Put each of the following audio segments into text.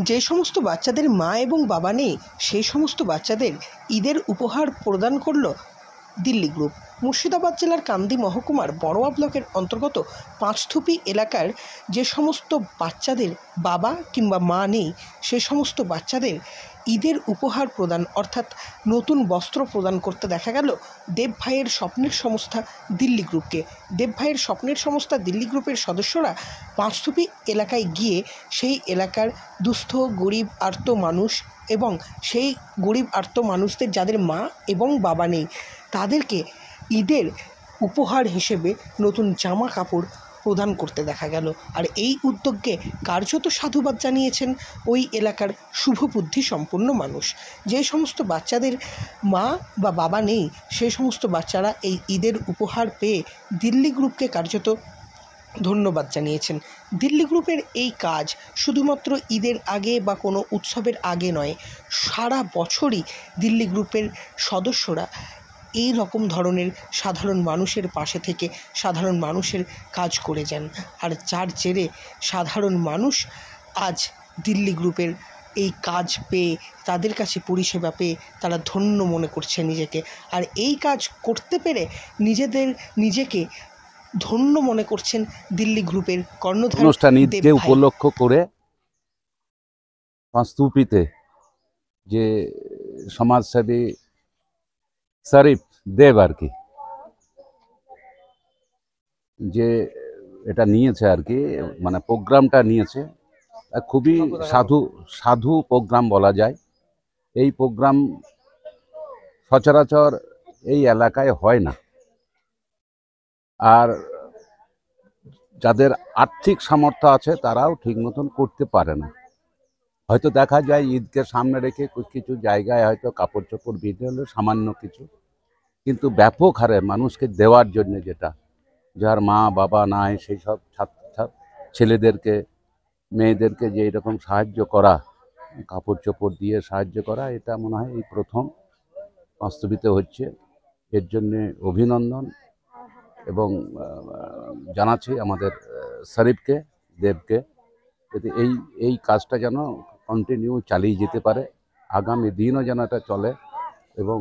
যে সমস্ত বাচ্চাদের মা এবং বাবা নেই সেই সমস্ত বাচ্চাদের ঈদের উপহার প্রদান করল দিল্লি গ্রুপ। মুর্শিদাবাদ জেলার কান্দি মহকুমার বড়োয়া ব্লকের অন্তর্গত পাঁচথুপি এলাকার যে সমস্ত বাচ্চাদের বাবা কিংবা মা নেই সে সমস্ত বাচ্চাদের ঈদের উপহার প্রদান অর্থাৎ নতুন বস্ত্র প্রদান করতে দেখা গেল দেব ভাইয়ের স্বপ্নের সংস্থা দিল্লি গ্রুপকে। দেব ভাইয়ের স্বপ্নের সংস্থা দিল্লি গ্রুপের সদস্যরা পাঁচথুপি এলাকায় গিয়ে সেই এলাকার দুস্থ গরিব আর্ত মানুষ এবং সেই গরিব আর্ত মানুষদের যাদের মা এবং বাবা নেই তাদেরকে ঈদের উপহার হিসেবে নতুন জামা কাপড় প্রদান করতে দেখা গেল। আর এই উদ্যোগকে কার্যত সাধুবাদ জানিয়েছেন ওই এলাকার শুভবুদ্ধি সম্পন্ন মানুষ। যে সমস্ত বাচ্চাদের মা বা বাবা নেই সেই সমস্ত বাচ্চারা এই ঈদের উপহার পেয়ে দিল্লি গ্রুপকে কার্যত ধন্যবাদ জানিয়েছেন। দিল্লি গ্রুপের এই কাজ শুধুমাত্র ঈদের আগে বা কোনো উৎসবের আগে নয়, সারা বছরই দিল্লি গ্রুপের সদস্যরা এই রকম ধরনের সাধারণ মানুষের পাশে থেকে সাধারণ মানুষের কাজ করে যান। আর যার জেরে সাধারণ মানুষ আজ দিল্লি গ্রুপের এই কাজ পেয়ে তাদের কাছে পরিষেবা পেয়ে তারা ধন্য মনে করছে নিজেকে। আর এই কাজ করতে পেরে নিজেকে ধন্য মনে করছেন দিল্লি গ্রুপের কর্ণধার অনুষ্ঠান ঈদকে উপলক্ষ করে পাঁচথুপিতে যে সমাজসেবী শরীফ দেব আর কি যে এটা নিয়েছে আর কি মানে প্রোগ্রামটা নিয়েছে খুবই সাধু প্রোগ্রাম বলা যায়। এই প্রোগ্রাম সচরাচর এই এলাকায় হয় না। আর যাদের আর্থিক সামর্থ্য আছে তারাও ঠিক মতন করতে পারে না। হয়তো দেখা যায় ঈদকে সামনে রেখে কিছু জায়গায় হয়তো কাপড় চোপড় বিধে হলো সামান্য কিছু, কিন্তু ব্যাপক হারে মানুষকে দেওয়ার জন্য যেটা যার মা বাবা নাই সেই সব ছেলেদেরকে মেয়েদেরকে যে এরকম সাহায্য করা, কাপড় চোপড় দিয়ে সাহায্য করা, এটা মনে হয় এই প্রথম পাঁচথুপিতে হচ্ছে। এর জন্যে অভিনন্দন এবং জানাচ্ছি আমাদের শরীফকে দেবকে, যাতে এই কাজটা যেন কন্টিনিউ চালিয়ে যেতে পারে, আগামী দিনও যেন এটা চলে এবং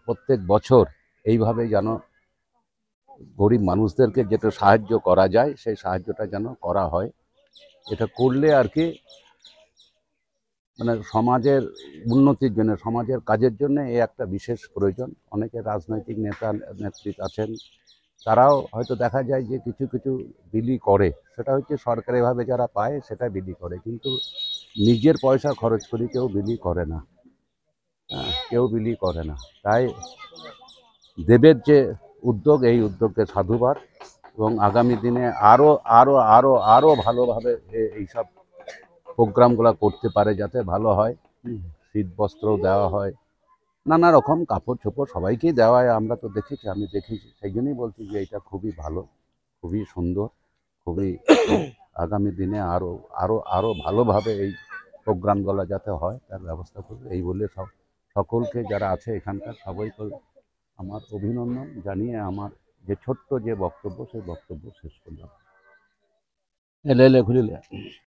প্রত্যেক বছর এইভাবে যেন গরিব মানুষদেরকে যেটা সাহায্য করা যায় সেই সাহায্যটা যেন করা হয়। এটা করলে আর কি মানে সমাজের উন্নতির জন্য, সমাজের কাজের জন্য এই একটা বিশেষ প্রয়োজন। অনেকে রাজনৈতিক নেত্রী আছেন, তারাও হয়তো দেখা যায় যে কিছু কিছু বিলি করে, সেটা হচ্ছে সরকারিভাবে যারা পায় সেটা বিলি করে, কিন্তু নিজের পয়সা খরচ করে কেউ বিলি করে না, কেউ বিলি করে না। তাই দেবের যে উদ্যোগ, এই উদ্যোগকে সাধুবাদ এবং আগামী দিনে আরও আরও আরও আরও ভালোভাবে এইসব প্রোগ্রামগুলো করতে পারে যাতে ভালো হয়। শীত বস্ত্রও দেওয়া হয়, নানা রকম কাপড় চোপড় সবাইকেই দেওয়া হয়। আমরা তো দেখেছি, আমি দেখেছি, সেই জন্যই বলছি যে এটা খুবই ভালো, খুবই সুন্দর, খুবই আগামী দিনে আরও আরও আরও ভালোভাবে এই প্রোগ্রামগুলো যাতে হয় তার ব্যবস্থা করবে এই বলে সকলকে যারা আছে এখানকার সবাইকে আমার অভিনন্দন জানিয়ে আমার যে ছোট্ট যে বক্তব্য সেই বক্তব্য শেষ করলাম। এলে খুলিলে।